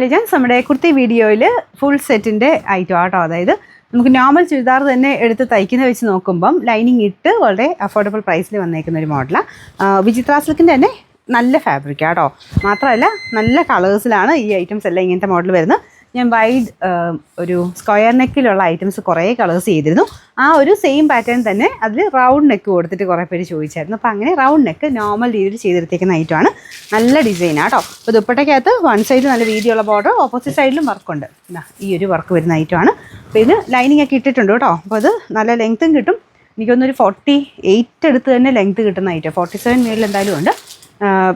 Legends നമ്മുടെ കുർത്തി വീഡിയോയിൽ full സെറ്റിൻ്റെ ഐറ്റം ആട്ടോ. അതായത് നമുക്ക് നോർമൽ ചുരിദാർ തന്നെ എടുത്ത് തയ്ക്കുന്ന വെച്ച് നോക്കുമ്പം ലൈനിങ് ഇട്ട് വളരെ അഫോർഡബിൾ പ്രൈസിൽ വന്നേക്കുന്ന ഒരു മോഡലാണ്. വിചിത്ര സിൽക്കിൻ്റെ തന്നെ നല്ല ഫാബ്രിക് ആട്ടോ. മാത്രമല്ല നല്ല കളേഴ്സിലാണ് ഈ ഐറ്റംസ് എല്ലാം ഇങ്ങനത്തെ മോഡൽ വരുന്നത്. ഞാൻ വൈഡ് ഒരു സ്ക്വയർ നെക്കിലുള്ള ഐറ്റംസ് കുറേ കളേഴ്സ് ചെയ്തിരുന്നു. ആ ഒരു സെയിം പാറ്റേൺ തന്നെ അതിൽ റൗണ്ട് നെക്ക് കൊടുത്തിട്ട് കുറേ പേര് ചോദിച്ചായിരുന്നു. അപ്പോൾ അങ്ങനെ റൗണ്ട് നെക്ക് നോർമൽ രീതിയിൽ ചെയ്തെടുത്തേക്കുന്ന ഐറ്റമാണ്. നല്ല ഡിസൈൻ ആട്ടോ. അപ്പോൾ ദുപ്പട്ടയ്ക്കകത്ത് വൺ സൈഡ് നല്ല വീതിയുള്ള ബോർഡർ, ഓപ്പോസിറ്റ് സൈഡിലും വർക്കുണ്ട്. ഈ ഒരു വർക്ക് വരുന്ന ഐറ്റമാണ്. അപ്പോൾ ഇത് ലൈനിങ് ഒക്കെ ഇട്ടിട്ടുണ്ട് കേട്ടോ. അപ്പോൾ അത് നല്ല ലെങ്ത്തും കിട്ടും. എനിക്കൊന്നൊരു 48 അടുത്ത് തന്നെ ലെങ്ത്ത് കിട്ടുന്ന ഐറ്റം. 47 മേളിൽ എന്തായാലും ഉണ്ട്.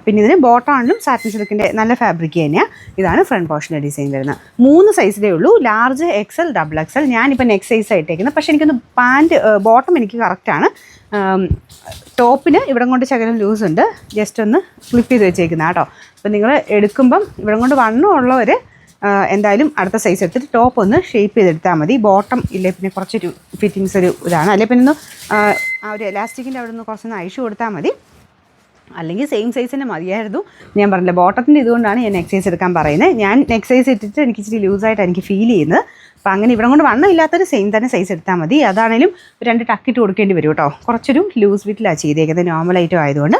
പിന്നെ ഇതിന് ബോട്ടാണിലും സാറ്റിൻ സിൽക്കിൻ്റെ നല്ല ഫാബ്രിക് തന്നെയാണ്. ഇതാണ് ഫ്രണ്ട് പോർഷൻ്റെ ഡിസൈൻ വരുന്നത്. 3 സൈസിലേ ഉള്ളൂ, ലാർജ്, XL, XXL. ഞാനിപ്പോൾ നെക്ക് സൈസ് ആയിട്ടേക്കുന്നത്. പക്ഷേ എനിക്കൊന്ന് പാൻറ്റ് ബോട്ടം എനിക്ക് കറക്റ്റാണ്. ടോപ്പിന് ഇവിടം കൊണ്ട് ശകലം ലൂസ് ഉണ്ട്. ജസ്റ്റ് ഒന്ന് ഫ്ലിപ്പ് ചെയ്ത് വെച്ചേക്കുന്ന കേട്ടോ. അപ്പോൾ നിങ്ങൾ എടുക്കുമ്പം ഇവിടം കൊണ്ട് വണ്ണമുള്ളവർ എന്തായാലും അടുത്ത സൈസ് എടുത്തിട്ട് ടോപ്പ് ഒന്ന് ഷേപ്പ് ചെയ്തെടുത്താൽ മതി. ബോട്ടം ഇല്ലേ പിന്നെ കുറച്ചൊരു ഫിറ്റിങ്സ് ഒരു ഇതാണ്. അല്ലെ പിന്നെ ഒന്ന് ആ ഒരു എലാസ്റ്റിക്കിൻ്റെ അവിടെ നിന്ന് കുറച്ചൊന്ന് അഴിച്ചു കൊടുത്താൽ മതി. അല്ലെങ്കിൽ സെയിം സൈസ് തന്നെ മതിയായിരുന്നു. ഞാൻ പറഞ്ഞില്ല, ബോട്ടത്തിൻ്റെ ഇതുകൊണ്ടാണ് ഞാൻ നെക്ക് സൈസ് എടുക്കാൻ പറയുന്നത്. ഞാൻ നെക്ക് സൈസ് ഇട്ടിട്ട് എനിക്ക് ഇച്ചിരി ലൂസായിട്ട് എനിക്ക് ഫീൽ ചെയ്യുന്നത്. അപ്പോൾ അങ്ങനെ ഇവിടെ കൊണ്ട് വണ്ണം ഇല്ലാത്തൊരു സെയിം തന്നെ സൈസ് എടുത്താൽ മതി. അതാണേലും 2 ടക്കിട്ട് കൊടുക്കേണ്ടി വരും കേട്ടോ. കുറച്ചൊരു ലൂസ് ഫിറ്റിലാണ് ചെയ്തേക്കുന്നത്, നോർമൽ ഐറ്റം ആയതുകൊണ്ട്.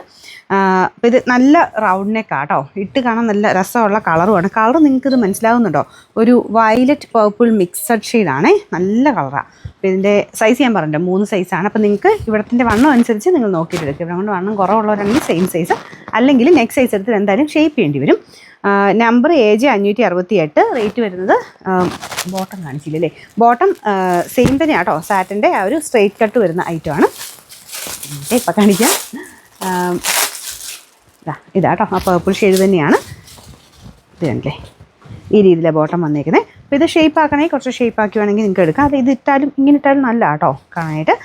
അപ്പോൾ ഇത് നല്ല റൗണ്ട് നെക്കാണ് കേട്ടോ. ഇട്ട് കാണാൻ നല്ല രസമുള്ള കളറുമാണ്. കളർ നിങ്ങൾക്കിത് മനസ്സിലാവുന്നുണ്ടോ? ഒരു വയലറ്റ് പർപ്പിൾ മിക്സഡ് ഷെയ്ഡാണേ. നല്ല കളറാണ്. അപ്പോൾ ഇതിൻ്റെ സൈസ് ഞാൻ പറഞ്ഞിട്ടുണ്ട്, 3 സൈസാണ്. അപ്പോൾ നിങ്ങൾക്ക് ഇവിടത്തിൻ്റെ വണ്ണം അനുസരിച്ച് നിങ്ങൾ നോക്കിയിട്ട് എടുക്കുക. ഇവിടെ കൊണ്ട് വണ്ണം കുറവുള്ളവരാണെങ്കിൽ സെയിം സൈസ്, അല്ലെങ്കിൽ നെക്സ്റ്റ് സൈസ് എടുത്ത് എന്തായാലും ഷേപ്പ് ചെയ്യേണ്ടി വരും. Number AJ 568. റേറ്റ് വരുന്നത് ബോട്ടം കാണിച്ചില്ലല്ലേ. ബോട്ടം സെയിം തന്നെയാണ് കേട്ടോ. സാറ്റിൻ്റെ ആ ഒരു സ്ട്രെയിറ്റ് കട്ട് വരുന്ന ഐറ്റമാണ്. ഇപ്പം കാണിക്കാം. ഇതാട്ടോ ആ പർപ്പിൾ ഷെയ്ഡ് തന്നെയാണ്. ഇത് കണ്ടില്ലേ, ഈ രീതിയിലാണ് ബോട്ടം വന്നേക്കുന്നത്. അപ്പോൾ ഇത് ഷേപ്പ് ആക്കണമെങ്കിൽ കുറച്ച് ഷേപ്പ് ആക്കുകയാണെങ്കിൽ നിങ്ങൾക്ക് എടുക്കാം. അത് ഇത് ഇട്ടാലും ഇങ്ങനെ ഇട്ടാലും നല്ല കേട്ടോ കാണാനായിട്ട്.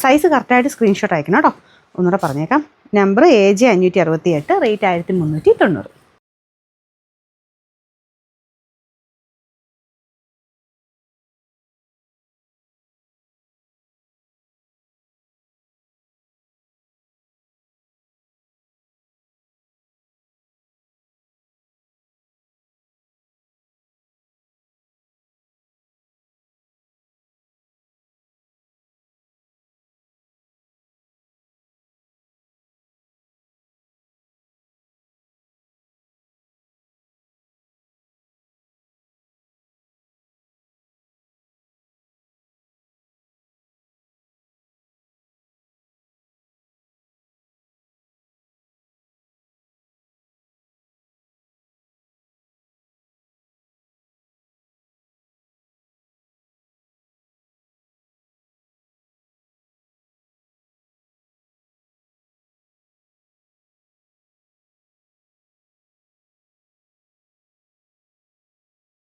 സൈസ് കറക്റ്റായിട്ട് സ്ക്രീൻഷോട്ട് അയക്കണം കേട്ടോ. ഒന്നുകൂടെ പറഞ്ഞേക്കാം. Number AJ 568. റേറ്റ് 1390.